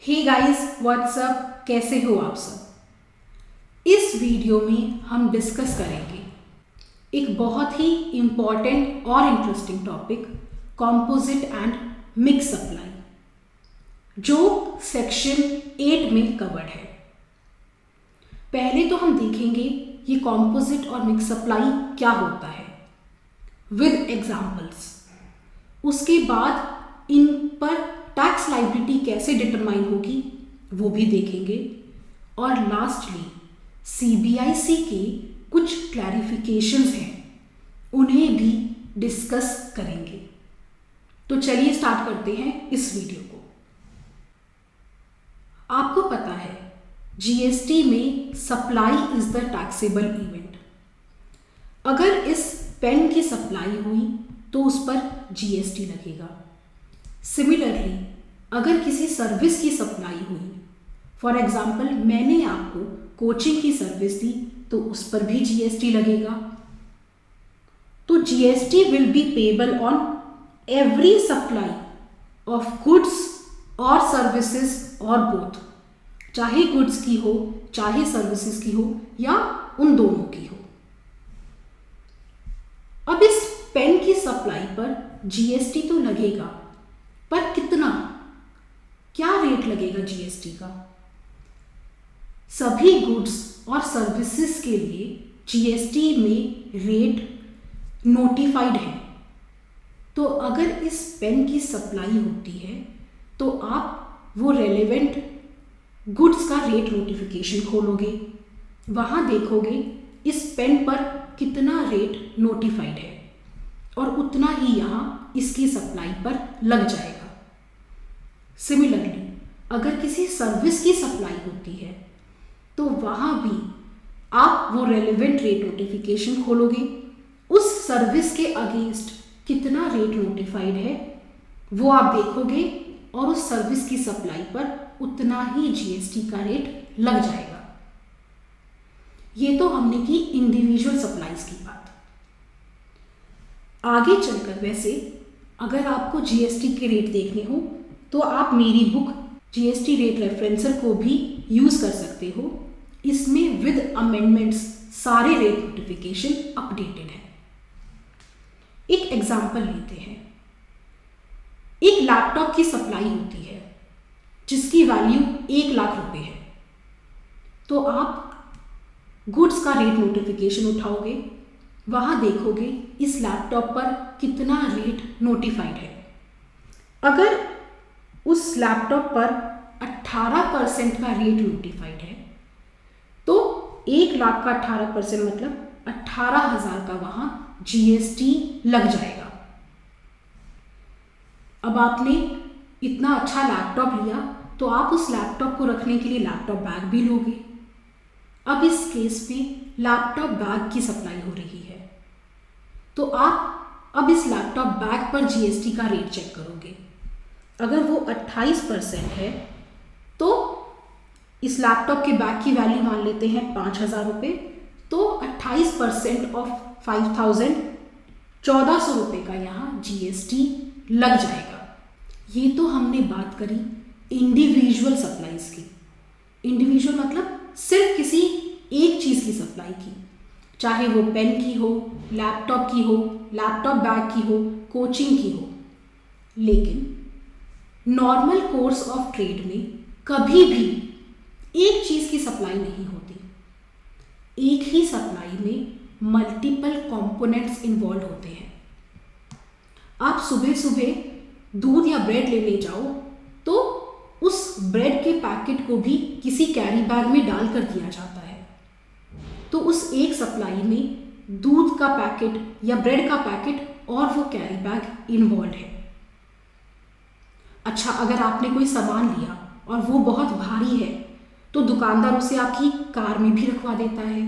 Hey guys what's up, कैसे हो आप सब। इस वीडियो में हम डिस्कस करेंगे एक बहुत ही इम्पॉर्टेंट और interesting topic, composite and mix supply, जो सेक्शन 8 में कवर्ड है। पहले तो हम देखेंगे ये कॉम्पोजिट और मिक्स सप्लाई क्या होता है विद एग्जाम्पल्स। उसके बाद इन पर टैक्स लायबिलिटी कैसे डिटरमाइन होगी वो भी देखेंगे, और लास्टली सीबीआईसी के कुछ क्लैरिफिकेशंस हैं उन्हें भी डिस्कस करेंगे। तो चलिए स्टार्ट करते हैं इस वीडियो को। आपको पता है जीएसटी में supply is the taxable event. अगर इस पेन की सप्लाई हुई तो उस पर जीएसटी लगेगा। सिमिलरली अगर किसी सर्विस की सप्लाई हुई, फॉर एग्जाम्पल मैंने आपको कोचिंग की सर्विस दी तो उस पर भी जीएसटी लगेगा। तो GST will be payable on every supply of goods और सर्विसेज और बोथ, चाहे गुड्स की हो चाहे सर्विसेज की हो या उन दोनों की हो। अब इस पेन की सप्लाई पर जीएसटी तो लगेगा, पर कितना, क्या रेट लगेगा जीएसटी का? सभी गुड्स और सर्विसेज के लिए जीएसटी में रेट नोटिफाइड है। तो अगर इस पेन की सप्लाई होती है तो आप वो रेलेवेंट गुड्स का रेट नोटिफिकेशन खोलोगे, वहाँ देखोगे इस पेन पर कितना रेट नोटिफाइड है और उतना ही यहाँ इसकी सप्लाई पर लग जाएगा। सिमिलरली अगर किसी सर्विस की सप्लाई होती है तो वहाँ भी आप वो रेलेवेंट रेट नोटिफिकेशन खोलोगे, उस सर्विस के अगेंस्ट कितना रेट नोटिफाइड है वो आप देखोगे और उस सर्विस की सप्लाई पर उतना ही जीएसटी का रेट लग जाएगा। ये तो हमने की इंडिविजुअल सप्लाईज की बात। आगे चलकर वैसे अगर आपको जीएसटी के रेट देखने हो तो आप मेरी बुक जीएसटी रेट रेफरेंसर को भी यूज कर सकते हो। इसमें विद अमेंडमेंट्स सारे रेट नोटिफिकेशन अपडेटेड है। एक एग्जांपल लेते हैं। एक लैपटॉप की सप्लाई होती है जिसकी वैल्यू 1 लाख रुपए है। तो आप गुड्स का रेट नोटिफिकेशन उठाओगे, वहां देखोगे इस लैपटॉप पर कितना रेट नोटिफाइड है। अगर उस लैपटॉप पर 18% का रेट नोटिफाइड है तो 1 लाख का 18% मतलब 18,000 का वहां जीएसटी लग जाएगा। अब आपने इतना अच्छा लैपटॉप लिया तो आप उस लैपटॉप को रखने के लिए लैपटॉप बैग भी लोगे। अब इस केस में लैपटॉप बैग की सप्लाई हो रही है तो आप अब इस लैपटॉप बैग पर जीएसटी का रेट चेक करोगे। अगर वो 28% है तो इस लैपटॉप के बैग की वैल्यू मान लेते हैं 5,000 रुपये, तो 28% ऑफ 5,000 1,400 रुपये का यहाँ जीएसटी लग जाएगा। ये तो हमने बात करी इंडिविजुअल सप्लाईज की। इंडिविजुअल मतलब सिर्फ किसी एक चीज़ की सप्लाई की, चाहे वो पेन की हो, लैपटॉप की हो, लैपटॉप बैग की हो, कोचिंग की हो। लेकिन नॉर्मल कोर्स ऑफ ट्रेड में कभी भी एक चीज़ की सप्लाई नहीं होती। एक ही सप्लाई में मल्टीपल कंपोनेंट्स इन्वॉल्व होते हैं। आप सुबह सुबह दूध या ब्रेड लेने जाओ तो उस ब्रेड के पैकेट को भी किसी कैरी बैग में डाल कर दिया जाता है। तो उस एक सप्लाई में दूध का पैकेट या ब्रेड का पैकेट और वो कैरी बैग इन्वॉल्व है। अच्छा, अगर आपने कोई सामान लिया और वो बहुत भारी है तो दुकानदार उसे आपकी कार में भी रखवा देता है,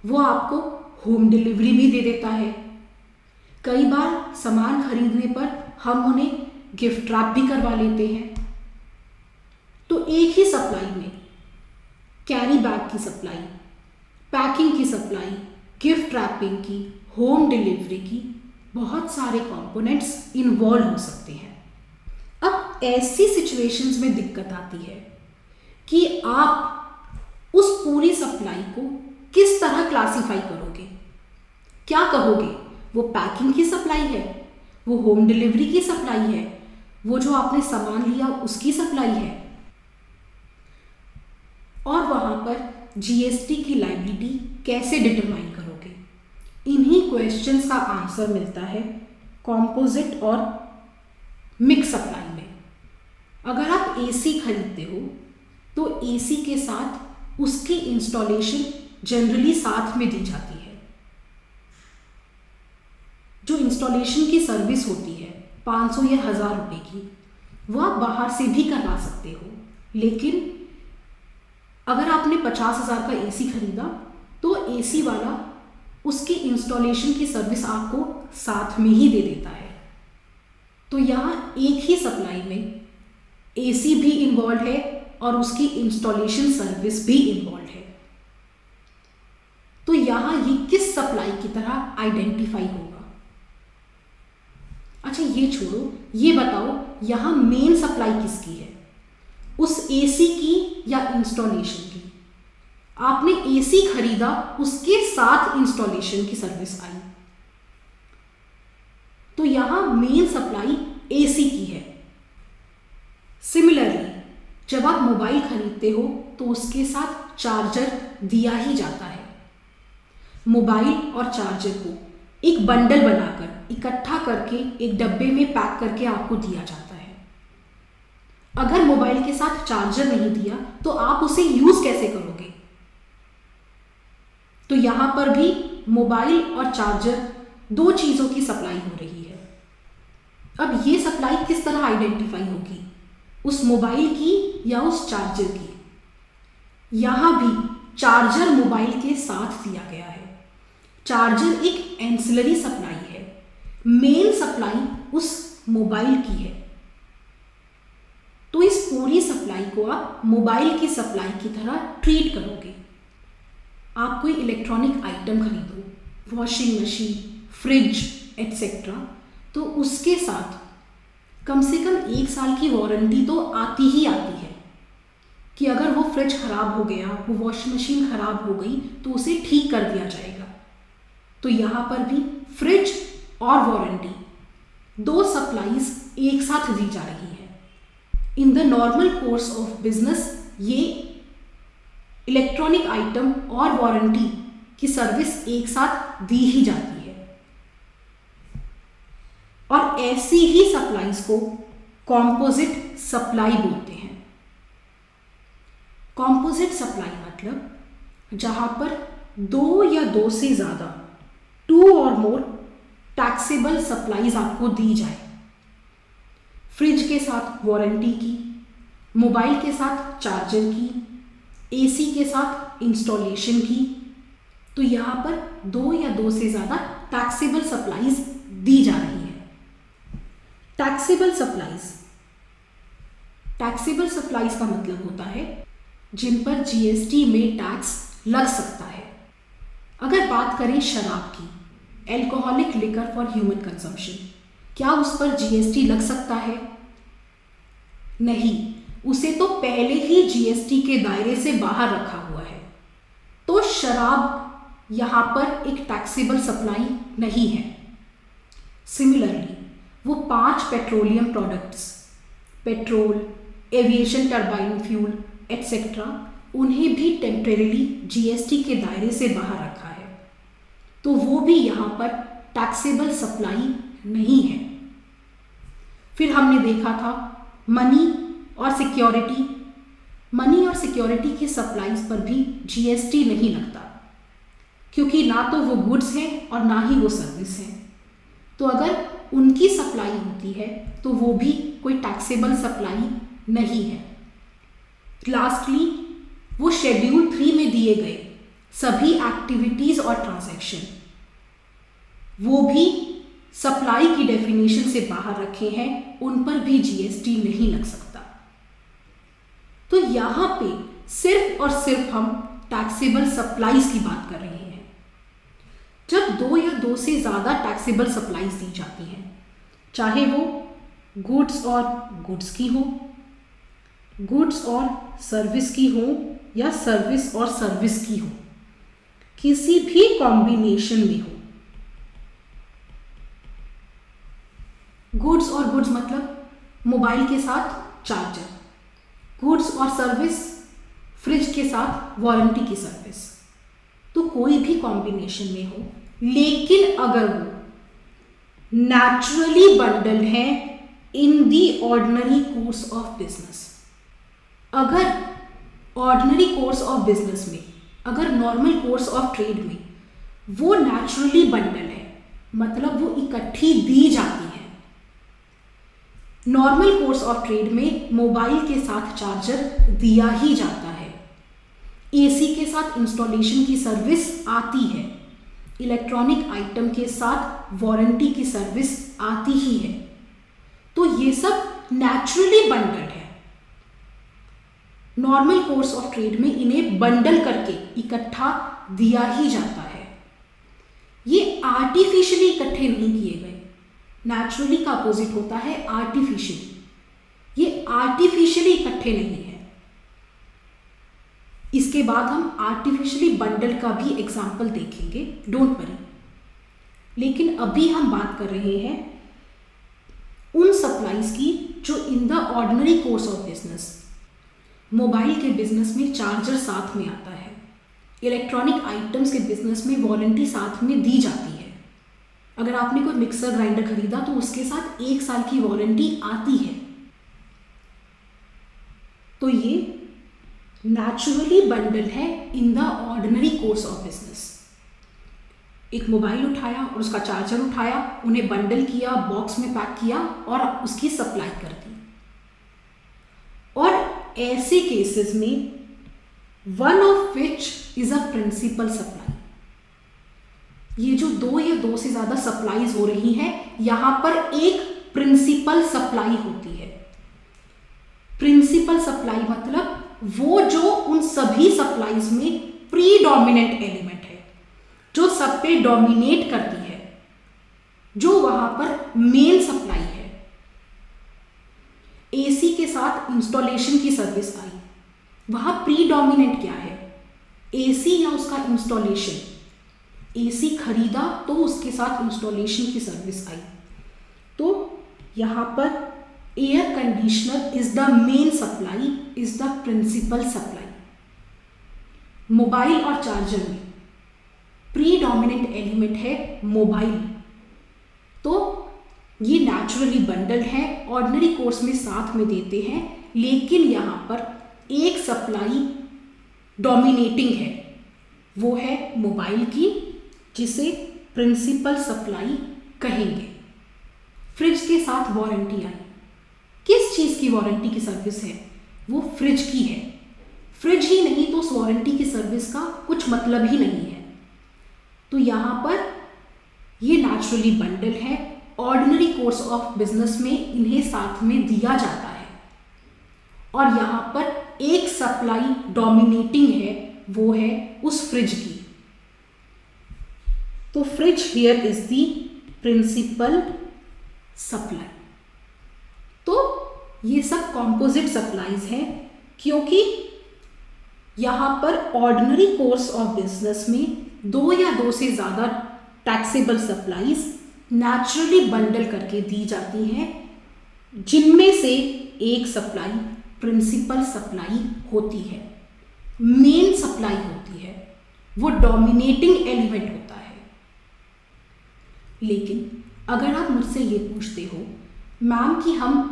वो आपको होम डिलीवरी भी दे देता है। कई बार सामान खरीदने पर हम उन्हें गिफ्ट रैप भी करवा लेते हैं। तो एक ही सप्लाई में कैरी बैग की सप्लाई, पैकिंग की सप्लाई, गिफ्ट रैपिंग की, होम डिलीवरी की, बहुत सारे कंपोनेंट्स इन्वॉल्व हो सकते हैं। अब अब ऐसी सिचुएशंस में दिक्कत आती है कि आप उस पूरी सप्लाई को किस तरह क्लासिफाई करोगे। क्या कहोगे, वो पैकिंग की सप्लाई है, वो होम डिलीवरी की सप्लाई है, वो जो आपने सामान लिया उसकी सप्लाई है, और वहां पर जीएसटी की लायबिलिटी कैसे डिटरमाइन करोगे। इन्हीं क्वेश्चंस का आंसर मिलता है कॉम्पोजिट और मिक्स सप्लाई में। अगर आप एसी खरीदते हो तो एसी के साथ उसकी इंस्टॉलेशन जनरली साथ में दी जाती है। जो इंस्टॉलेशन की सर्विस होती है 500 या 1000 रुपए की, वो आप बाहर से भी करवा सकते हो, लेकिन अगर आपने 50,000 का एसी खरीदा तो एसी वाला उसकी इंस्टॉलेशन की सर्विस आपको साथ में ही दे देता है। तो यहाँ एक ही सप्लाई में एसी भी इन्वॉल्व है और उसकी इंस्टॉलेशन सर्विस भी इन्वॉल्व है। तो यहाँ ये किस सप्लाई की तरह आइडेंटिफाई होगा। अच्छा ये छोड़ो, ये बताओ यहाँ मेन सप्लाई किसकी है, उस एसी की या इंस्टॉलेशन की। आपने एसी खरीदा, उसके साथ इंस्टॉलेशन की सर्विस आई, तो यहां मेन सप्लाई एसी की है। सिमिलरली जब आप मोबाइल खरीदते हो तो उसके साथ चार्जर दिया ही जाता है। मोबाइल और चार्जर को एक बंडल बनाकर इकट्ठा करके एक डब्बे में पैक करके आपको दिया जाता है। अगर मोबाइल के साथ चार्जर नहीं दिया तो आप उसे यूज कैसे करोगे। तो यहां पर भी मोबाइल और चार्जर दो चीजों की सप्लाई हो रही है। अब ये सप्लाई किस तरह आइडेंटिफाई होगी, उस मोबाइल की या उस चार्जर की। यहां भी चार्जर मोबाइल के साथ दिया गया है। चार्जर एक एंसिलरी सप्लाई है, मेन सप्लाई उस मोबाइल की है। तो इस पूरी सप्लाई को आप मोबाइल की सप्लाई की तरह ट्रीट करोगे। आप कोई इलेक्ट्रॉनिक आइटम खरीदो, वॉशिंग मशीन, फ्रिज एटसेट्रा, तो उसके साथ कम से कम 1 साल की वारंटी तो आती ही आती है कि अगर वो फ्रिज खराब हो गया, वो वॉशिंग मशीन खराब हो गई तो उसे ठीक कर दिया जाएगा। तो यहाँ पर भी फ्रिज और वारंटी दो सप्लाईज एक साथ दी जा रही है। In the normal course of business ये इलेक्ट्रॉनिक आइटम और वारंटी की सर्विस एक साथ दी ही जाती है। और ऐसी ही सप्लाईज को कॉम्पोजिट सप्लाई बोलते हैं। कॉम्पोजिट सप्लाई मतलब जहां पर 2 या 2 से ज्यादा 2 और मोर टैक्सेबल सप्लाईज आपको दी जाए। फ्रिज के साथ वारंटी की, मोबाइल के साथ चार्जर की, एसी के साथ इंस्टॉलेशन की। तो यहां पर 2 या 2 से ज्यादा टैक्सेबल सप्लाईज दी जा रही है। टैक्सेबल सप्लाईज का मतलब होता है जिन पर जीएसटी में टैक्स लग सकता है। अगर बात करें शराब की, alcoholic liquor for human consumption, क्या उस पर जीएसटी लग सकता है? नहीं, उसे तो पहले ही जीएसटी के दायरे से बाहर रखा हुआ है। तो शराब यहां पर एक टैक्सेबल सप्लाई नहीं है। सिमिलरली वो 5 petroleum products, petrol, aviation turbine fuel etcetera, उन्हें भी टेम्परेरी जीएसटी के दायरे से बाहर रखा है। तो वो भी यहां पर टैक्सेबल सप्लाई नहीं है। फिर हमने देखा था मनी और सिक्योरिटी की सप्लाईज पर भी जीएसटी नहीं लगता, क्योंकि ना तो वो गुड्स हैं और ना ही वो सर्विस है। तो अगर उनकी सप्लाई होती है तो वो भी कोई टैक्सेबल सप्लाई नहीं है। लास्टली वो शेड्यूल 3 में दिए गए सभी एक्टिविटीज और ट्रांजैक्शन, वो भी सप्लाई की डेफिनेशन से बाहर रखे हैं, उन पर भी जीएसटी नहीं लग सकता। तो यहां पे सिर्फ और सिर्फ हम टैक्सेबल सप्लाईज की बात कर रहे हैं। जब 2 या 2 से ज्यादा टैक्सेबल सप्लाईज दी जाती हैं, चाहे वो गुड्स और गुड्स की हो, गुड्स और सर्विस की हो, या सर्विस और सर्विस की हो, किसी भी कॉम्बिनेशन में हो। गुड्स और गुड्स मतलब मोबाइल के साथ चार्जर, गुड्स और सर्विस फ्रिज के साथ वारंटी की सर्विस। तो कोई भी कॉम्बिनेशन में हो, लेकिन अगर वो नेचुरली बंडल्ड है इन दी ऑर्डिनरी कोर्स ऑफ बिजनेस, अगर ऑर्डिनरी कोर्स ऑफ बिजनेस में, अगर नॉर्मल कोर्स ऑफ ट्रेड में वो नेचुरली बंडल है, मतलब वो इकट्ठी दी जाती है। नॉर्मल कोर्स ऑफ ट्रेड में मोबाइल के साथ चार्जर दिया ही जाता है, एसी के साथ इंस्टॉलेशन की सर्विस आती है, इलेक्ट्रॉनिक आइटम के साथ वारंटी की सर्विस आती ही है। तो ये सब नेचुरली बंडल्ड है। नॉर्मल कोर्स ऑफ ट्रेड में इन्हें बंडल करके इकट्ठा दिया ही जाता है। ये आर्टिफिशियली इकट्ठे नहीं किए गए। नेचुरली का अपोजिट होता है आर्टिफिशियली। ये आर्टिफिशियली इकट्ठे नहीं है। इसके बाद हम आर्टिफिशियली बंडल का भी एग्जाम्पल देखेंगे, डोंट वरी। लेकिन अभी हम बात कर रहे हैं उन सप्लाईज की जो in the ordinary course of business, mobile के बिजनेस में चार्जर साथ में आता है, इलेक्ट्रॉनिक आइटम्स के बिजनेस में वारंटी साथ में दी जाती है। अगर आपने कोई मिक्सर ग्राइंडर खरीदा तो उसके साथ 1 साल की वारंटी आती है। तो ये नेचुरली बंडल्ड है in the ordinary course of business. एक मोबाइल उठाया और उसका चार्जर उठाया, उन्हें बंडल किया, बॉक्स में पैक किया और उसकी सप्लाई कर दी। और ऐसे केसेस में one of which is a principal supply. ये जो 2 या 2 से ज्यादा सप्लाईज हो रही हैं, यहां पर एक प्रिंसिपल सप्लाई होती है। प्रिंसिपल सप्लाई मतलब वो जो उन सभी सप्लाईज में प्रीडोमिनेंट एलिमेंट है, जो सब पे डोमिनेट करती है, जो वहां पर मेन सप्लाई है। एसी के साथ इंस्टॉलेशन की सर्विस आई, वहां प्रीडोमिनेंट क्या है, एसी या उसका इंस्टॉलेशन। एसी खरीदा तो उसके साथ इंस्टॉलेशन की सर्विस आई। तो यहां पर air conditioner is the main supply, is the principal supply. Mobile और चार्जर में प्रीडोमिनेंट एलिमेंट है मोबाइल, तो ये नेचुरली बंडल्ड है, ऑर्डिनरी कोर्स में साथ में देते हैं, लेकिन यहां पर एक सप्लाई डोमिनेटिंग है, वो है मोबाइल की, जिसे प्रिंसिपल सप्लाई कहेंगे। फ्रिज के साथ वारंटी आई, किस चीज की वारंटी की सर्विस है, वो फ्रिज की है। फ्रिज ही नहीं तो उस वारंटी की सर्विस का कुछ मतलब ही नहीं है। तो यहां पर ये नेचुरली बंडल है, ऑर्डिनरी कोर्स ऑफ बिजनेस में इन्हें साथ में दिया जाता है। और यहां पर एक सप्लाई डोमिनेटिंग है, वो है उस फ्रिज की। तो fridge here is the principal supply. तो ये सब कॉम्पोजिट सप्लाईज हैं, क्योंकि यहां पर ऑर्डिनरी कोर्स ऑफ बिजनेस में 2 या 2 से ज्यादा टैक्सेबल सप्लाईज नेचुरली बंडल करके दी जाती हैं, जिनमें से एक सप्लाई प्रिंसिपल सप्लाई होती है, मेन सप्लाई होती है, वो डोमिनेटिंग एलिमेंट होता है। लेकिन अगर आप मुझसे ये पूछते हो, मैम कि हम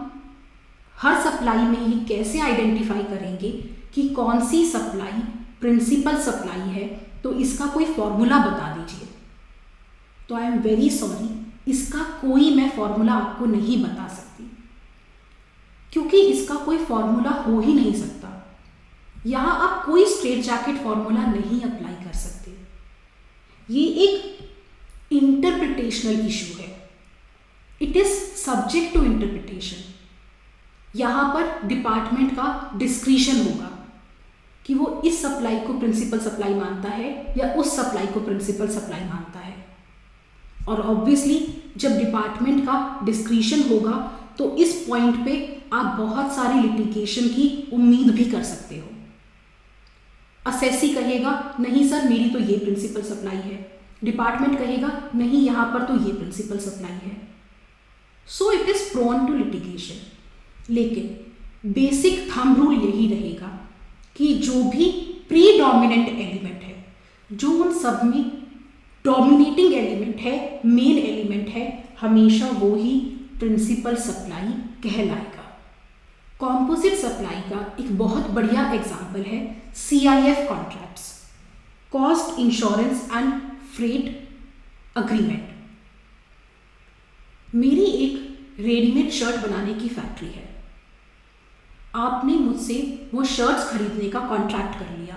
हर सप्लाई में ये कैसे आइडेंटिफाई करेंगे कि कौन सी सप्लाई प्रिंसिपल सप्लाई है, तो इसका कोई फॉर्मूला बता दीजिए। तो आई एम वेरी सॉरी, इसका कोई मैं फॉर्मूला आपको नहीं बता सकती, क्योंकि इसका कोई फॉर्मूला हो ही नहीं सकता। यहां आप कोई स्ट्रेट जैकेट फॉर्मूला नहीं अप्लाई कर सकते। ये एक इंटरप्रिटेशनल इशू है, it is subject to interpretation. यहां पर डिपार्टमेंट का डिस्क्रिशन होगा कि वो इस सप्लाई को प्रिंसिपल सप्लाई मानता है या उस सप्लाई को प्रिंसिपल सप्लाई मानता है। और ऑब्वियसली जब डिपार्टमेंट का डिस्क्रिशन होगा तो इस पॉइंट पे आप बहुत सारी लिटिगेशन की उम्मीद भी कर सकते हो। असेसी कहेगा नहीं सर मेरी तो ये प्रिंसिपल सप्लाई है, डिपार्टमेंट कहेगा नहीं यहाँ पर तो ये प्रिंसिपल सप्लाई है। So it is prone to litigation. लेकिन बेसिक थंब रूल यही रहेगा कि जो भी प्रीडोमिनेंट एलिमेंट है, जो उन सब में डोमिनेटिंग एलिमेंट है, मेन एलिमेंट है, हमेशा वो ही प्रिंसिपल सप्लाई कहलाएगा। कॉम्पोजिट सप्लाई का एक बहुत बढ़िया एग्जाम्पल है CIF contracts, cost insurance and freight agreement. मेरी एक रेडीमेड शर्ट बनाने की फैक्ट्री है। आपने मुझसे वो शर्ट्स खरीदने का कॉन्ट्रैक्ट कर लिया।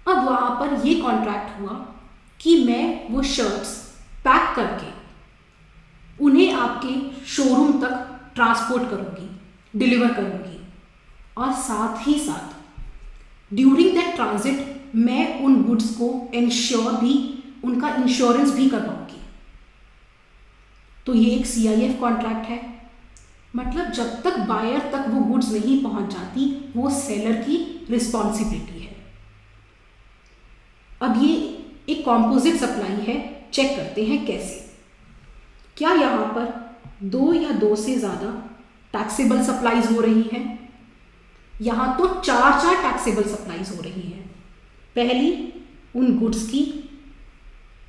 अब वहां पर ये कॉन्ट्रैक्ट हुआ कि मैं वो शर्ट्स पैक करके उन्हें आपके शोरूम तक ट्रांसपोर्ट करूंगी, डिलीवर करूंगी, और साथ ही साथ ड्यूरिंग दैट ट्रांजिट मैं उन गुड्स को इंश्योर भी, उनका इंश्योरेंस भी करवाऊंगी। तो ये एक CIF कॉन्ट्रैक्ट है। मतलब जब तक बायर तक वो गुड्स नहीं पहुंच जाती वो सेलर की रिस्पॉन्सिबिलिटी है। अब ये एक कॉम्पोजिट सप्लाई है, चेक करते हैं कैसे। क्या यहाँ पर 2 या 2 से ज़्यादा टैक्सेबल सप्लाईज हो रही हैं? यहाँ तो 4 टैक्सेबल सप्लाईज हो रही हैं। पहली उन गुड्स की,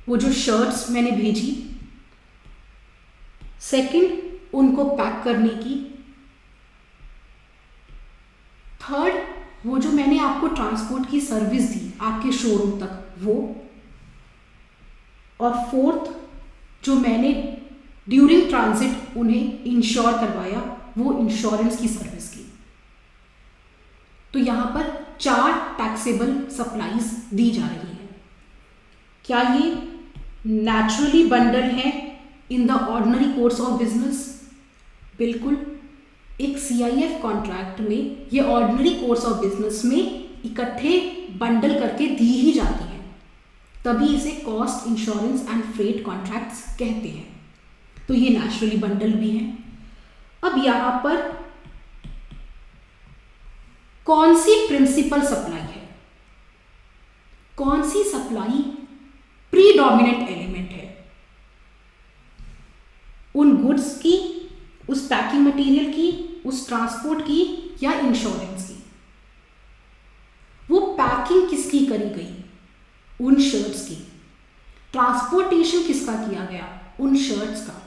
वो जो शर्ट्स मैंने भेजी। सेकंड उनको पैक करने की। थर्ड वो जो मैंने आपको ट्रांसपोर्ट की सर्विस दी आपके शोरूम तक वो। और फोर्थ जो मैंने ड्यूरिंग ट्रांजिट उन्हें इंश्योर करवाया, वो इंश्योरेंस की सर्विस की। तो यहां पर 4 टैक्सेबल सप्लाईज दी जा रही हैं। क्या ये नेचुरली बंडल है in the ordinary course of business? बिल्कुल। एक CIF कॉन्ट्रैक्ट में ये ऑर्डिनरी कोर्स ऑफ बिजनेस में इकट्ठे बंडल करके दी ही जाती हैं, तभी इसे cost insurance and freight contracts कहते हैं। तो ये नेचुरली बंडल भी हैं। अब यहां पर कौन सी प्रिंसिपल सप्लाई है, कौन सी सप्लाई प्रीडोमिनेंट एलिमेंट है? उन गुड्स की, उस पैकिंग मटेरियल की, उस ट्रांसपोर्ट की या इंश्योरेंस की? वो पैकिंग किसकी करी गई? उन शर्ट्स की। ट्रांसपोर्टेशन किसका किया गया? उन शर्ट्स का।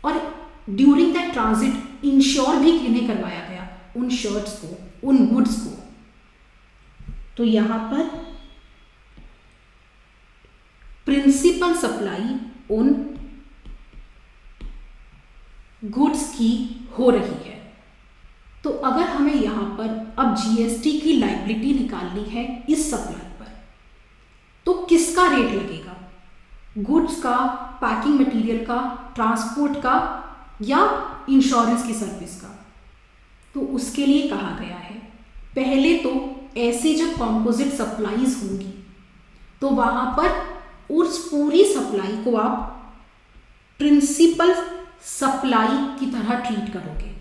और ड्यूरिंग दैट ट्रांजिट इंश्योर भी किन्हें करवाया गया? उन शर्ट्स को, उन गुड्स को। तो यहां पर प्रिंसिपल सप्लाई उन गुड्स की हो रही है। तो अगर हमें यहां पर अब GST की लायबिलिटी निकालनी है इस सप्लाई पर, तो किसका रेट लगेगा? गुड्स का, पैकिंग मटेरियल का, ट्रांसपोर्ट का या इंश्योरेंस की सर्विस का? तो उसके लिए कहा गया है पहले तो ऐसे जब कॉम्पोजिट सप्लाईज होंगी तो वहां पर उस पूरी सप्लाई को आप प्रिंसिपल सप्लाई की तरह ट्रीट करोगे।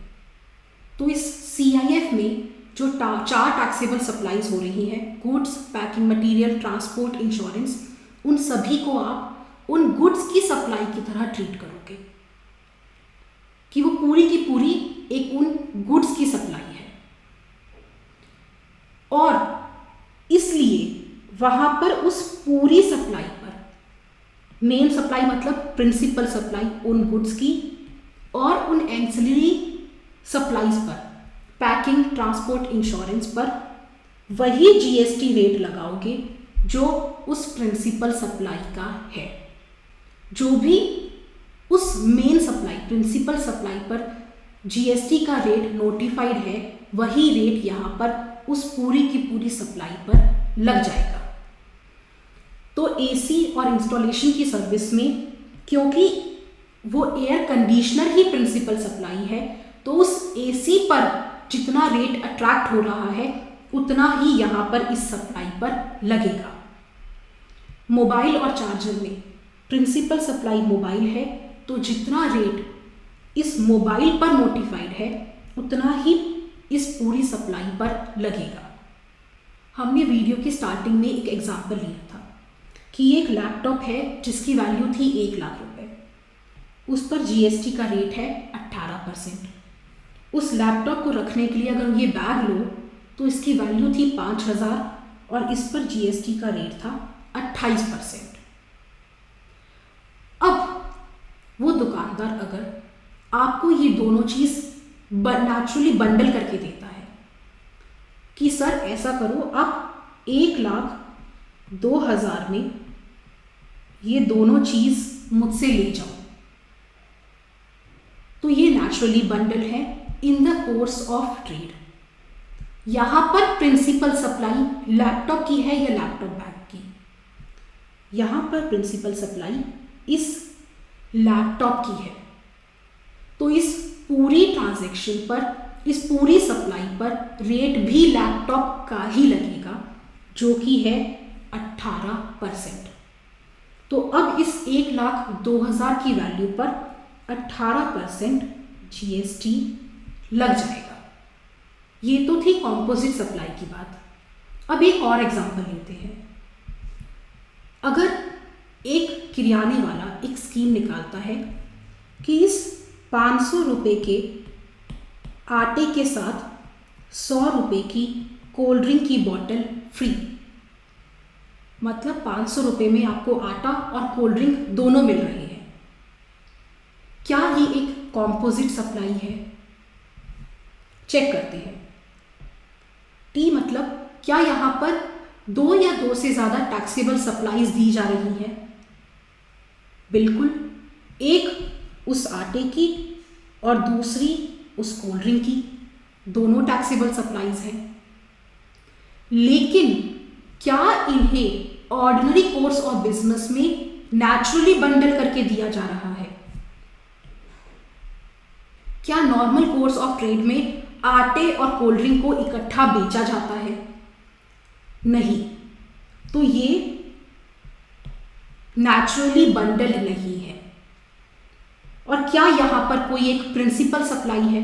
तो इस CIF में जो 4 टैक्सेबल सप्लाईज हो रही हैं, goods, packing material, transport, insurance, उन सभी को आप उन गुड्स की सप्लाई की तरह ट्रीट करोगे कि वो पूरी की पूरी एक उन गुड्स की सप्लाई है। और इसलिए वहां पर उस पूरी सप्लाई पर, मेन सप्लाई मतलब प्रिंसिपल सप्लाई उन गुड्स की, और उन एंसिलरी सप्लाईज पर, पैकिंग, ट्रांसपोर्ट, इंश्योरेंस पर वही GST रेट लगाओगे जो उस प्रिंसिपल सप्लाई का है। जो भी उस मेन सप्लाई, प्रिंसिपल सप्लाई पर GST का रेट नोटिफाइड है, वही रेट यहां पर उस पूरी की पूरी सप्लाई पर लग जाएगा। तो AC और इंस्टॉलेशन की सर्विस में, क्योंकि वो एयर कंडीशनर ही प्रिंसिपल सप्लाई है, तो उस AC पर जितना रेट अट्रैक्ट हो रहा है उतना ही यहां पर इस सप्लाई पर लगेगा। मोबाइल और चार्जर में प्रिंसिपल सप्लाई मोबाइल है, तो जितना रेट इस मोबाइल पर नोटिफाइड है उतना ही इस पूरी सप्लाई पर लगेगा। हमने वीडियो की स्टार्टिंग में एक एग्जाम्पल लिया था कि एक लैपटॉप है जिसकी वैल्यू थी 1 लाख रुपए, उस पर जीएसटी का रेट है 18%। उस लैपटॉप को रखने के लिए अगर ये बैग लो तो इसकी वैल्यू थी 5,000 और इस पर जीएसटी का रेट था 28%। अब वो दुकानदार अगर आपको ये दोनों चीज़ नेचुरली बंडल करके देता है कि सर ऐसा करो, आप 1,02,000 में ये दोनों चीज़ मुझसे ले जाओ, तो ये नेचुरली बंडल है in the course of trade. यहाँ पर प्रिंसिपल सप्लाई लैपटॉप की है या लैपटॉप बैग की? यहाँ पर प्रिंसिपल सप्लाई इस लैपटॉप की है। तो इस पूरी ट्रांजैक्शन पर, इस पूरी सप्लाई पर रेट भी लैपटॉप का ही लगेगा जो कि है 18%। तो अब इस 1,02,000 की वैल्यू पर 18% जीएसटी लग जाएगा। ये तो थी कॉम्पोजिट सप्लाई की बात। अब एक और एग्जांपल लेते हैं। अगर एक किराने वाला एक स्कीम निकालता है कि इस 500 रुपये के आटे के साथ 100 रुपये की कोल्ड ड्रिंक की बोतल फ्री, मतलब 500 रुपये में आपको आटा और कोल्ड ड्रिंक दोनों मिल रहे हैं। क्या ये एक कॉम्पोजिट सप्लाई है? चेक करते हैं। टी मतलब क्या यहाँ पर 2 या 2 से ज़्यादा टैक्सेबल सप्लाईज दी जा रही है? बिल्कुल, एक उस आटे की और दूसरी उस कोल्ड ड्रिंक की, दोनों टैक्सेबल सप्लाईज हैं। लेकिन क्या इन्हें ऑर्डिनरी कोर्स ऑफ बिजनेस में नेचुरली बंडल करके दिया जा रहा है? क्या नॉर्मल कोर्स ऑफ ट्रेड में आटे और कोल्ड ड्रिंक को इकट्ठा बेचा जाता है? नहीं। तो ये नेचुरली बंडल नहीं है। और क्या यहां पर कोई एक प्रिंसिपल सप्लाई है?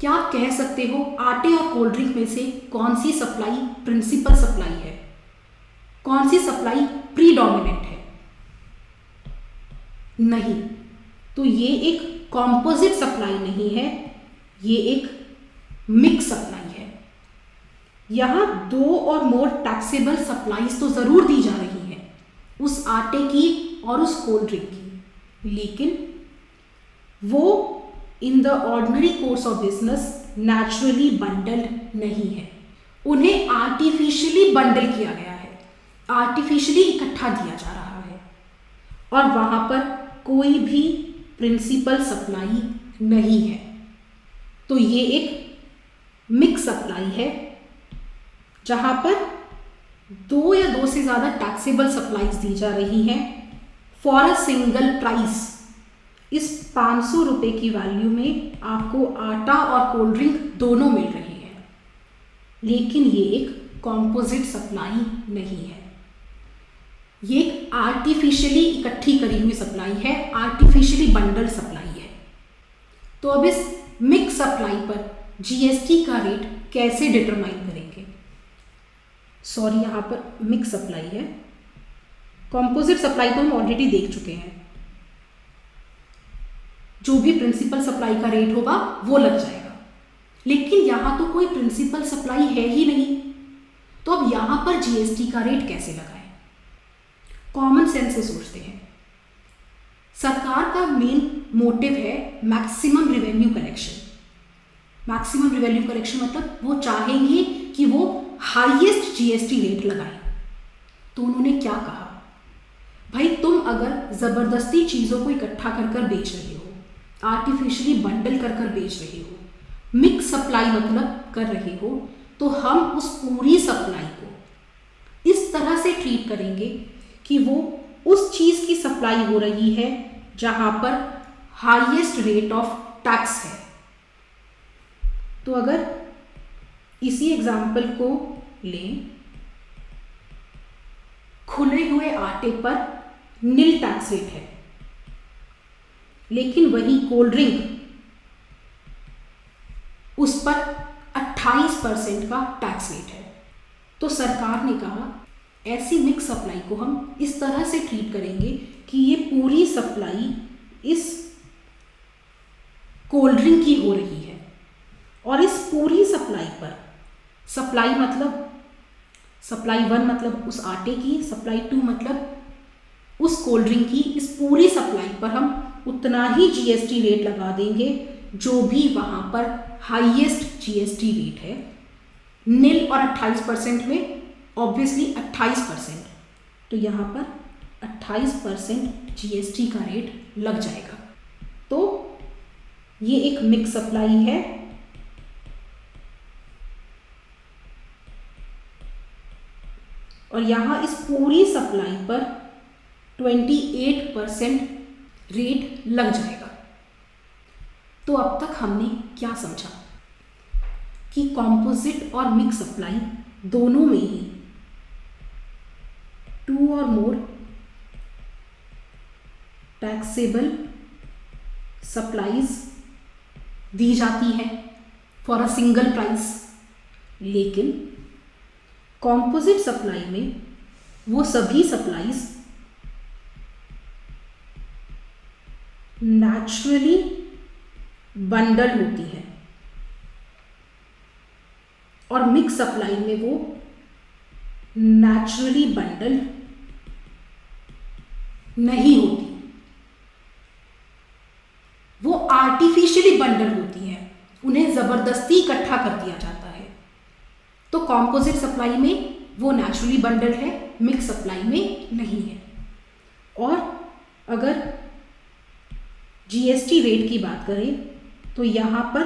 क्या आप कह सकते हो आटे और कोल्ड ड्रिंक में से कौन सी सप्लाई प्रिंसिपल सप्लाई है, कौन सी सप्लाई प्रीडोमिनेंट है? नहीं। तो ये एक कॉम्पोजिट सप्लाई नहीं है, ये एक मिक्स सप्लाई है। यहां 2 और मोर टैक्सेबल सप्लाईज तो जरूर दी जा रही है, उस आटे की और उस कोल्ड ड्रिंक की, लेकिन वो in the ordinary course of business naturally bundled नहीं है। उन्हें आर्टिफिशियली बंडल किया गया है, आर्टिफिशियली इकट्ठा दिया जा रहा है, और वहां पर कोई भी प्रिंसिपल सप्लाई नहीं है। तो ये एक मिक्स सप्लाई है जहां पर 2 या 2 से ज्यादा टैक्सेबल सप्लाईज दी जा रही हैं फॉर अ सिंगल प्राइस। इस 500 रुपये की वैल्यू में आपको आटा और कोल्ड ड्रिंक दोनों मिल रहे हैं, लेकिन ये एक कॉम्पोजिट सप्लाई नहीं है। ये एक आर्टिफिशियली इकट्ठी करी हुई सप्लाई है, आर्टिफिशियली बंडल सप्लाई है। तो अब इस मिक्स सप्लाई पर जीएसटी का रेट कैसे डिटरमाइन करेंगे? सॉरी, यहाँ पर मिक्स सप्लाई है, कॉम्पोजिट सप्लाई तो हम ऑलरेडी देख चुके हैं। जो भी प्रिंसिपल सप्लाई का रेट होगा वो लग जाएगा, लेकिन यहां तो कोई प्रिंसिपल सप्लाई है ही नहीं, तो अब यहां पर जीएसटी का रेट कैसे लगाएं? कॉमन सेंस से सोचते हैं। सरकार का मेन मोटिव है maximum revenue collection. Maximum revenue collection मतलब वो चाहेंगे कि वो हाईएस्ट जीएसटी रेट लगाएं। तो उन्होंने क्या कहा, भाई तुम अगर जबरदस्ती चीजों को इकट्ठा कर कर बेच रहे हो, आर्टिफिशियली बंडल कर कर बेच रहे हो, मिक्स सप्लाई मतलब कर रहे हो, तो हम उस पूरी सप्लाई को इस तरह से ट्रीट करेंगे कि वो उस चीज की सप्लाई हो रही है जहां पर हाईएस्ट रेट ऑफ टैक्स है। तो अगर इसी एग्जाम्पल को लें, खुले हुए आटे पर नील टैक्स रेट है, लेकिन वही कोल्ड ड्रिंक उस पर 28% का टैक्स रेट है। तो सरकार ने कहा ऐसी मिक्स सप्लाई को हम इस तरह से ट्रीट करेंगे कि ये पूरी सप्लाई इस कोल्ड ड्रिंक की हो रही है और इस पूरी सप्लाई पर, सप्लाई मतलब सप्लाई 1 मतलब उस आटे की, सप्लाई 2 मतलब उस कोल्ड ड्रिंक की, इस पूरी सप्लाई पर हम उतना ही जीएसटी रेट लगा देंगे जो भी वहाँ पर हाईएस्ट जीएसटी रेट है। निल और 28% में ऑब्वियसली 28%, तो यहाँ पर 28% जीएसटी का रेट लग जाएगा। तो ये एक मिक्स सप्लाई है और यहाँ इस पूरी सप्लाई पर 28% रेट लग जाएगा। तो अब तक हमने क्या समझा कि कॉम्पोजिट और मिक्स सप्लाई दोनों में ही 2 और मोर टैक्सेबल सप्लाईज दी जाती हैं फॉर अ सिंगल प्राइस, लेकिन कॉम्पोजिट सप्लाई में वो सभी सप्लाईज नेचुरली बंडल होती है और मिक्स सप्लाई में वो नेचुरली बंडल नहीं होती, वो आर्टिफिशियली बंडल होती हैं, उन्हें जबरदस्ती इकट्ठा कर दिया जाता है। तो कॉम्पोजिट सप्लाई में वो नेचुरली बंडल है, मिक्स सप्लाई में नहीं है। और अगर जीएसटी रेट की बात करें तो यहाँ पर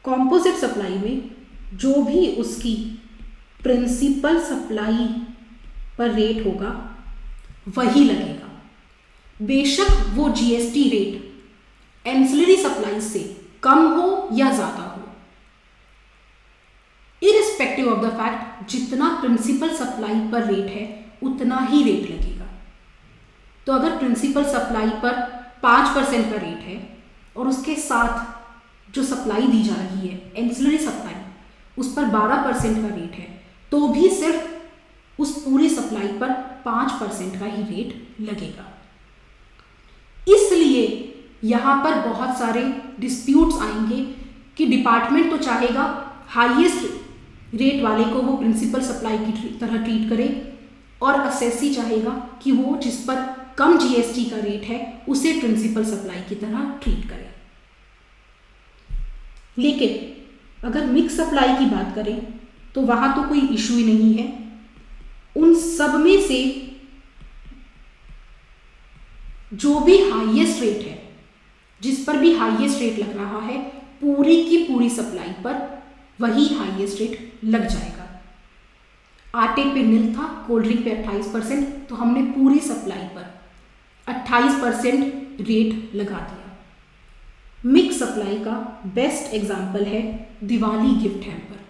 कॉम्पोजिट सप्लाई में जो भी उसकी प्रिंसिपल सप्लाई पर रेट होगा वही लगेगा, बेशक वो जीएसटी रेट एंसिलरी सप्लाई से कम हो या ज़्यादा हो। इरिस्पेक्टिव ऑफ द फैक्ट जितना प्रिंसिपल सप्लाई पर रेट है उतना ही रेट लगेगा। तो अगर प्रिंसिपल सप्लाई पर 5% का रेट है और उसके साथ जो सप्लाई दी जा रही है एंसिलरी सप्लाई उस पर 12% का रेट है, तो भी सिर्फ उस पूरी सप्लाई पर 5% का ही रेट लगेगा। इसलिए यहाँ पर बहुत सारे डिस्प्यूट्स आएंगे कि डिपार्टमेंट तो चाहेगा हाईएस्ट रेट वाले को वो प्रिंसिपल सप्लाई की तरह ट्रीट करे और असेसी चाहेगा कि वो जिस पर कम जीएसटी का रेट है उसे प्रिंसिपल सप्लाई की तरह ट्रीट करे। लेकिन अगर मिक्स सप्लाई की बात करें तो वहाँ तो कोई इशू ही नहीं है। उन सब में से जो भी हाईएस्ट रेट है, जिस पर भी हाईएस्ट रेट लग रहा है, पूरी की पूरी सप्लाई पर वही हाईएस्ट रेट लग जाएगा। आटे पे निल था, कोल्ड ड्रिंक पे 28%, तो हमने पूरी सप्लाई पर 28% रेट लगा दिया। मिक्स सप्लाई का बेस्ट एग्जाम्पल है दिवाली गिफ्ट हैम्पर।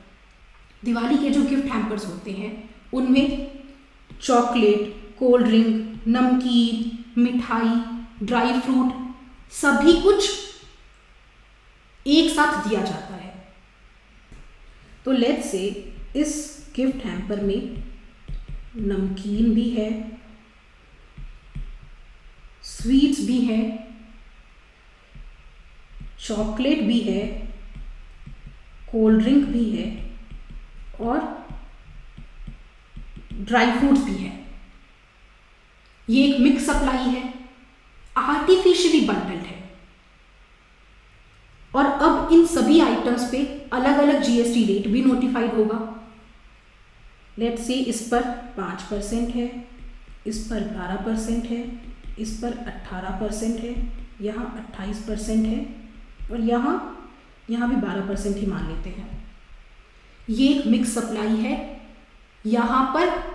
दिवाली के जो गिफ्ट हैम्पर्स होते हैं उनमें चॉकलेट, कोल्ड ड्रिंक, नमकीन, मिठाई, ड्राई फ्रूट सभी कुछ एक साथ दिया जाता है। तो लेट्स से इस गिफ्ट हैम्पर में नमकीन भी है, स्वीट्स भी है, चॉकलेट भी है, कोल्ड ड्रिंक भी है और ड्राई फ्रूट्स भी है। ये एक मिक्स सप्लाई है, आर्टिफिशियली बंडल्ड है। और अब इन सभी आइटम्स पे अलग अलग जीएसटी रेट भी नोटिफाइड होगा। लेट्स से इस पर 5% है, इस पर 12% है, इस पर 18% है, यहाँ 28% है और यहाँ भी 12% ही मान लेते हैं। ये एक मिक्स सप्लाई है। यहाँ पर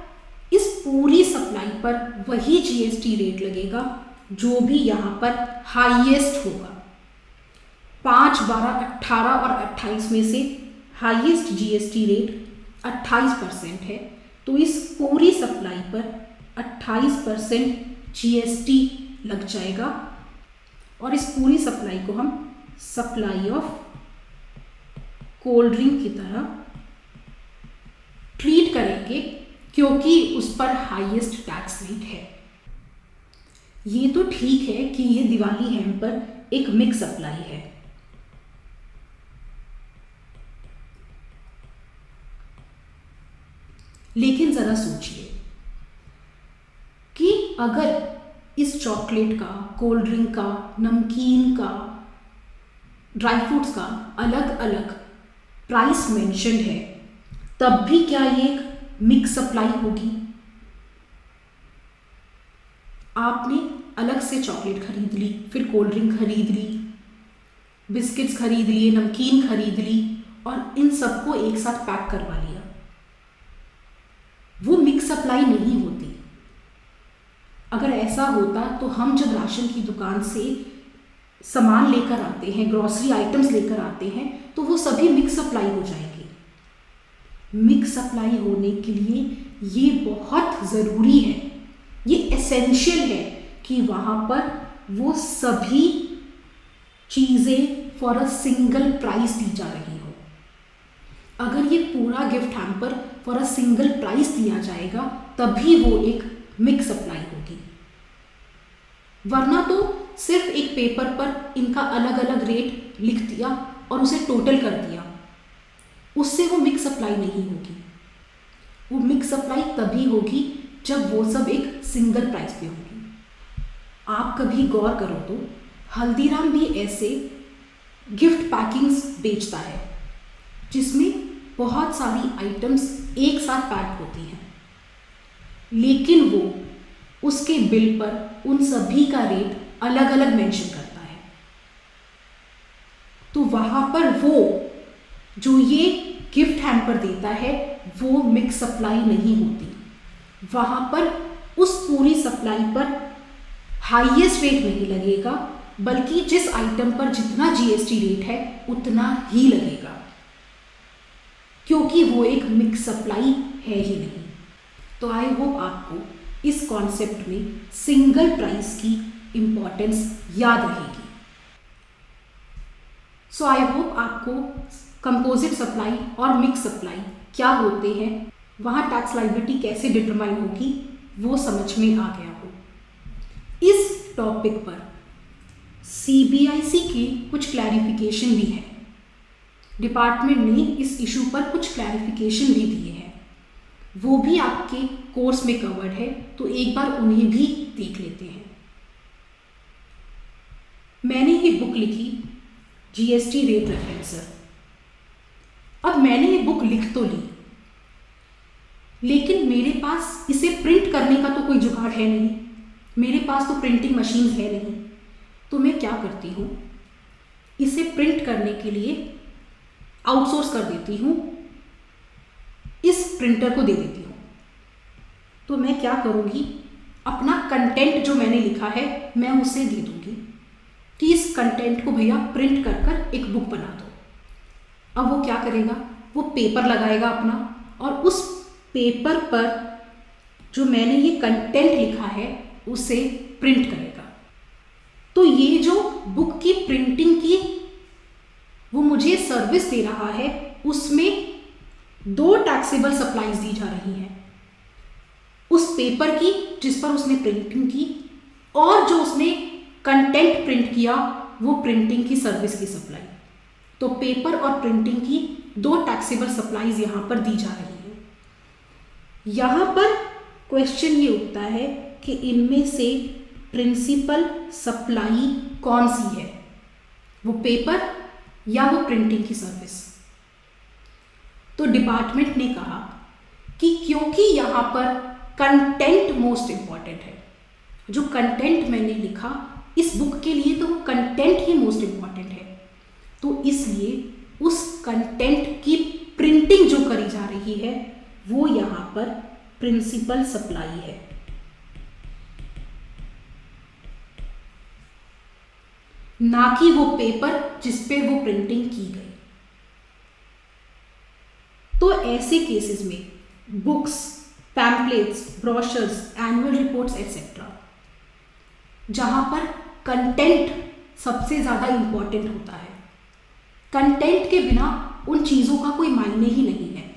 इस पूरी सप्लाई पर वही जीएसटी रेट लगेगा जो भी यहाँ पर हाईएस्ट होगा। 5, 12, 18 और 28 में से हाईएस्ट जीएसटी रेट 28% है, तो इस पूरी सप्लाई पर 28% जीएसटी लग जाएगा और इस पूरी सप्लाई को हम सप्लाई ऑफ कोल्ड ड्रिंक की तरह ट्रीट करेंगे क्योंकि उस पर हाईएस्ट टैक्स रेट है। ये तो ठीक है कि ये दिवाली हैम्पर एक मिक्स सप्लाई है, लेकिन जरा सोचिए कि अगर इस चॉकलेट का, कोल्ड ड्रिंक का, नमकीन का, ड्राई फ्रूट्स का अलग अलग प्राइस मेंशन्ड है, तब भी क्या ये एक मिक्स सप्लाई होगी? आपने अलग से चॉकलेट खरीद ली, फिर कोल्ड ड्रिंक खरीद ली, बिस्किट्स खरीद लिए, नमकीन खरीद ली और इन सबको एक साथ पैक करवा लिया। वो मिक्स सप्लाई नहीं होती। अगर ऐसा होता तो हम जब राशन की दुकान से सामान लेकर आते हैं, ग्रॉसरी आइटम्स लेकर आते हैं, तो वो सभी मिक्स सप्लाई हो जाएंगे। मिक्स सप्लाई होने के लिए ये बहुत ज़रूरी है, ये एसेंशियल है कि वहाँ पर वो सभी चीज़ें फॉर अ सिंगल प्राइस दी जा रही हो। अगर ये पूरा gift hamper for a single price दिया जाएगा तभी वो एक मिक्स सप्लाई होगी, वरना तो सिर्फ एक पेपर पर इनका अलग अलग रेट लिख दिया और उसे टोटल कर दिया, उससे वो मिक्स सप्लाई नहीं होगी। वो मिक्स सप्लाई तभी होगी जब वो सब एक सिंगल प्राइस पे होगी। आप कभी गौर करो तो हल्दीराम भी ऐसे गिफ्ट पैकिंग्स बेचता है जिसमें बहुत सारी आइटम्स एक साथ पैक होती हैं, लेकिन वो उसके बिल पर उन सभी का रेट अलग अलग मेंशन करता है। तो वहाँ पर वो जो ये गिफ्ट हैम्पर देता है वो मिक्स सप्लाई नहीं होती। वहाँ पर उस पूरी सप्लाई पर हाईएस्ट रेट नहीं लगेगा, बल्कि जिस आइटम पर जितना जीएसटी रेट है उतना ही लगेगा, क्योंकि वो एक मिक्स सप्लाई है ही नहीं। तो आई होप आपको इस कॉन्सेप्ट में सिंगल प्राइस की इम्पोर्टेंस याद रहेगी। सो आई होप आपको कंपोजिट सप्लाई और मिक्स सप्लाई क्या होते हैं, वहाँ टैक्स लायबिलिटी कैसे डिटरमाइन होगी, वो समझ में आ गया हो। इस टॉपिक पर सीबीआईसी के कुछ क्लैरिफिकेशन भी है। डिपार्टमेंट ने इस इशू पर कुछ क्लैरिफिकेशन भी दिए हैं, वो भी आपके कोर्स में कवर्ड है, तो एक बार उन्हें भी देख लेते हैं। मैंने ये बुक लिखी जीएसटी रेट रेफरेंसर। अब मैंने ये बुक लिख तो ली, लेकिन मेरे पास इसे प्रिंट करने का तो कोई जुगाड़ है नहीं, मेरे पास तो प्रिंटिंग मशीन है नहीं। तो मैं क्या करती हूँ, इसे प्रिंट करने के लिए आउटसोर्स कर देती हूँ, इस प्रिंटर को दे देती हूँ। तो मैं क्या करूँगी, अपना कंटेंट जो मैंने लिखा है मैं उसे दे दूँगी कि इस कंटेंट को भैया प्रिंट कर कर एक बुक बना दो। अब वो क्या करेगा, वो पेपर लगाएगा अपना, और उस पेपर पर जो मैंने ये कंटेंट लिखा है उसे प्रिंट करेगा। तो ये जो बुक की प्रिंटिंग की वो मुझे सर्विस दे रहा है, उसमें 2 टैक्सेबल सप्लाईज दी जा रही हैं, उस पेपर की जिस पर उसने प्रिंटिंग की, और जो उसने कंटेंट प्रिंट किया वो प्रिंटिंग की सर्विस की सप्लाई। तो पेपर और प्रिंटिंग की 2 टैक्सेबल सप्लाईज यहाँ पर दी जा रही है। यहाँ पर क्वेश्चन ये उठता है कि इनमें से प्रिंसिपल सप्लाई कौन सी है, वो पेपर या वो प्रिंटिंग की सर्विस। तो डिपार्टमेंट ने कहा कि क्योंकि यहाँ पर कंटेंट मोस्ट इंपॉर्टेंट है, जो कंटेंट मैंने लिखा इस बुक के लिए तो वो कंटेंट ही मोस्ट इंपॉर्टेंट है, तो इसलिए उस कंटेंट की प्रिंटिंग जो करी जा रही है वो यहाँ पर प्रिंसिपल सप्लाई है। ना कि वो पेपर जिस पे वो प्रिंटिंग की गई। तो ऐसे केसेस में books, pamphlets, brochures, annual reports etcetera, जहां पर कंटेंट सबसे ज़्यादा इंपॉर्टेंट होता है, कंटेंट के बिना उन चीज़ों का कोई मायने ही नहीं है।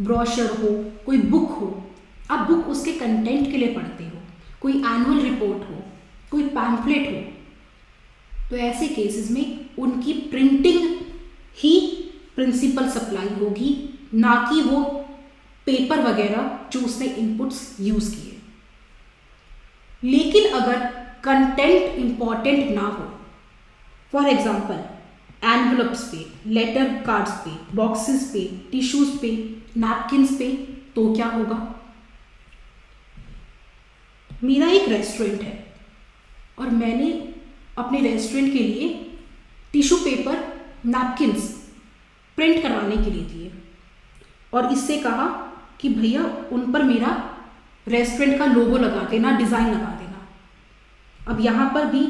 ब्रोशर हो, कोई बुक हो, आप बुक उसके कंटेंट के लिए पढ़ते हो, कोई एनुअल रिपोर्ट हो, कोई पैम्फलेट हो, तो ऐसे केसेस में उनकी प्रिंटिंग ही प्रिंसिपल सप्लाई होगी, ना कि वो पेपर वगैरह जो उसने इनपुट्स यूज़ किए। लेकिन अगर कंटेंट इंपॉर्टेंट ना हो, फॉर एग्जाम्पल एनवलप्स पे, लेटर कार्ड्स पे, बॉक्सेस पे, टिश्यूज पे, नैपकिन्स पे, तो क्या होगा? मेरा एक रेस्टोरेंट है और मैंने अपने रेस्टोरेंट के लिए टिश्यू पेपर, नैपकिन्स प्रिंट करवाने के लिए दिए और इससे कहा कि भैया उन पर मेरा रेस्टोरेंट का लोगो लगा देना, डिज़ाइन लगा देना। अब यहाँ पर भी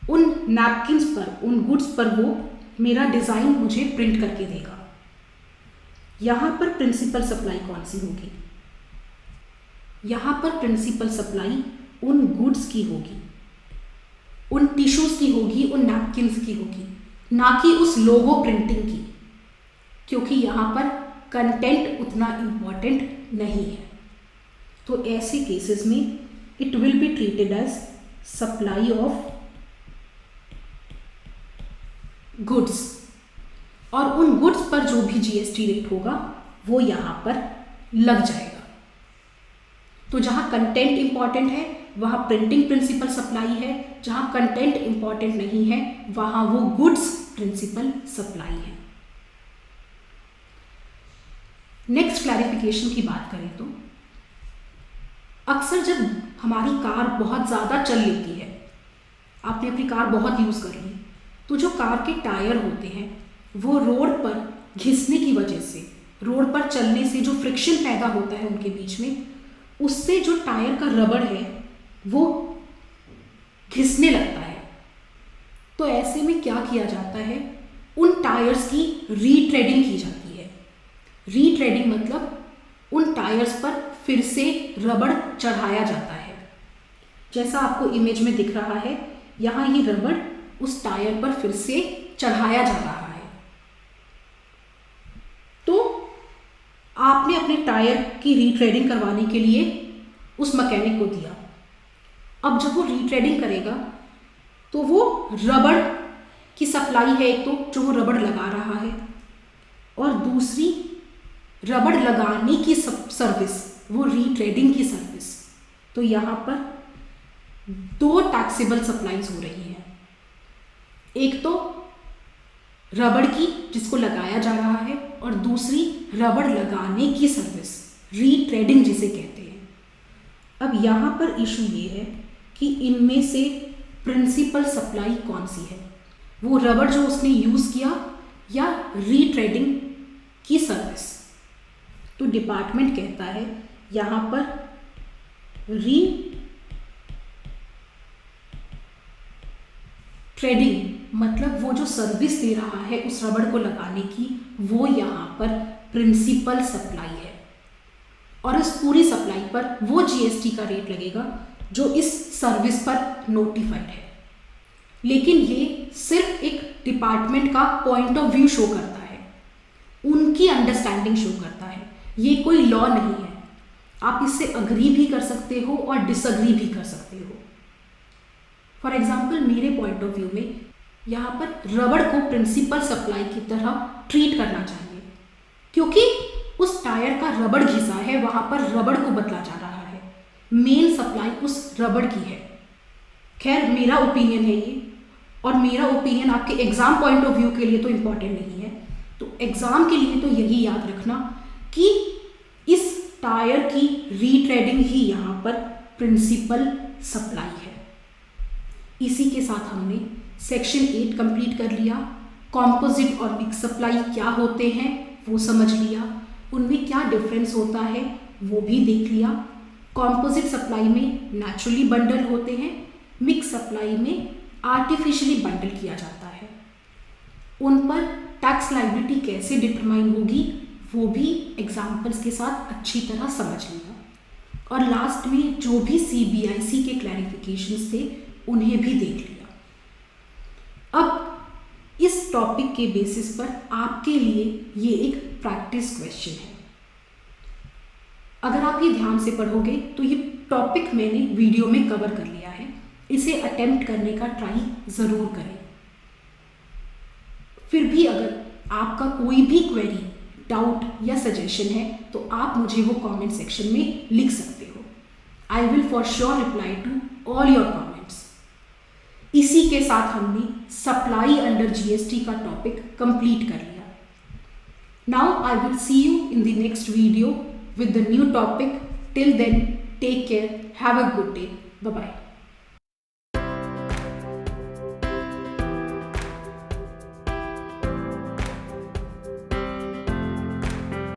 उन नैपकिन्स पर, उन गुड्स पर वो मेरा डिज़ाइन मुझे प्रिंट करके देगा। यहाँ पर प्रिंसिपल सप्लाई कौन सी होगी? यहाँ पर प्रिंसिपल सप्लाई उन गुड्स की होगी, उन टिश्यूज़ की होगी, उन नैपकिन्स की होगी, ना कि उस लोगो प्रिंटिंग की, क्योंकि यहाँ पर कंटेंट उतना इम्पॉर्टेंट नहीं है। तो ऐसे केसेस में it will be treated as supply of goods और उन गुड्स पर जो भी जीएसटी रेट होगा वो यहाँ पर लग जाएगा। तो जहाँ कंटेंट इंपॉर्टेंट है वहाँ प्रिंटिंग प्रिंसिपल सप्लाई है, जहाँ कंटेंट इंपॉर्टेंट नहीं है वहाँ वो गुड्स प्रिंसिपल सप्लाई है। नेक्स्ट क्लैरिफिकेशन की बात करें तो अक्सर जब हमारी कार बहुत ज़्यादा चल लेती है, आपने अपनी कार बहुत यूज़ कर ली, तो जो कार के टायर होते हैं वो रोड पर घिसने की वजह से, रोड पर चलने से जो फ्रिक्शन पैदा होता है उनके बीच में, उससे जो टायर का रबड़ है वो घिसने लगता है। तो ऐसे में क्या किया जाता है, उन टायर्स की रीट्रेडिंग की जाती है। रीट्रेडिंग मतलब उन टायर्स पर फिर से रबड़ चढ़ाया जाता है। जैसा आपको इमेज में दिख रहा है, यहाँ ये रबड़ उस टायर पर फिर से चढ़ाया जा रहा है। तो आपने अपने टायर की रीट्रेडिंग करवाने के लिए उस मैकेनिक को दिया। अब जब वो रीट्रेडिंग करेगा तो वो रबड़ की सप्लाई है एक तो, जो वो रबड़ लगा रहा है, और दूसरी रबड़ लगाने की सर्विस, वो रीट्रेडिंग की सर्विस। तो यहाँ पर दो टैक्सेबल सप्लाईज हो रही हैं। एक तो रबड़ की जिसको लगाया जा रहा है, और दूसरी रबड़ लगाने की सर्विस, रीट्रेडिंग जिसे कहते हैं। अब यहाँ पर इशू ये है कि इनमें से प्रिंसिपल सप्लाई कौन सी है, वो रबड़ जो उसने यूज़ किया या रीट्रेडिंग की सर्विस। तो डिपार्टमेंट कहता है यहाँ पर रीट्रेडिंग मतलब वो जो सर्विस दे रहा है उस रबड़ को लगाने की, वो यहाँ पर प्रिंसिपल सप्लाई है, और इस पूरी सप्लाई पर वो जीएसटी का रेट लगेगा जो इस सर्विस पर नोटिफाइड है। लेकिन ये सिर्फ एक डिपार्टमेंट का पॉइंट ऑफ व्यू शो करता है, उनकी अंडरस्टैंडिंग शो करता है, ये कोई लॉ नहीं है। आप इससे अग्री भी कर सकते हो और डिसअग्री भी कर सकते हो। फॉर एग्जाम्पल मेरे पॉइंट ऑफ व्यू में यहाँ पर रबड़ को प्रिंसिपल सप्लाई की तरह ट्रीट करना चाहिए, क्योंकि उस टायर का रबड़ घिसा है, वहाँ पर रबड़ को बदला जा रहा है, मेन सप्लाई उस रबड़ की है। खैर मेरा ओपिनियन है ये, और मेरा ओपिनियन आपके एग्ज़ाम पॉइंट ऑफ व्यू के लिए तो इम्पॉर्टेंट नहीं है। तो एग्ज़ाम के लिए तो यही याद रखना कि इस टायर की रीट्रेडिंग ही यहाँ पर प्रिंसिपल सप्लाई है। इसी के साथ हमने सेक्शन 8 कंप्लीट कर लिया। कॉम्पोजिट और मिक्स सप्लाई क्या होते हैं वो समझ लिया, उनमें क्या डिफरेंस होता है वो भी देख लिया। कॉम्पोजिट सप्लाई में नेचुरली बंडल होते हैं, मिक्स सप्लाई में आर्टिफिशियली बंडल किया जाता है। उन पर टैक्स लायबिलिटी कैसे डिटरमाइन होगी वो भी एग्जाम्पल्स के साथ अच्छी तरह समझ लिया। और लास्ट में जो भी CBIC के क्लैरिफिकेशंस थे उन्हें भी देख लिया। अब इस इस टॉपिक के बेसिस पर आपके लिए ये एक प्रैक्टिस क्वेश्चन है। अगर आप ये ध्यान से पढ़ोगे तो ये टॉपिक मैंने वीडियो में कवर कर लिया है, इसे अटेम्प्ट करने का ट्राई ज़रूर करें। फिर भी अगर आपका कोई भी क्वेरी, डाउट या सजेशन है तो आप मुझे वो कमेंट सेक्शन में लिख सकते हो। I will for sure reply to all your comments. इसी के साथ हमने सप्लाई अंडर जीएसटी का टॉपिक कंप्लीट कर लिया। Now I will see you in the next video with the new topic. Till then, take care. Have a good day. Bye-bye.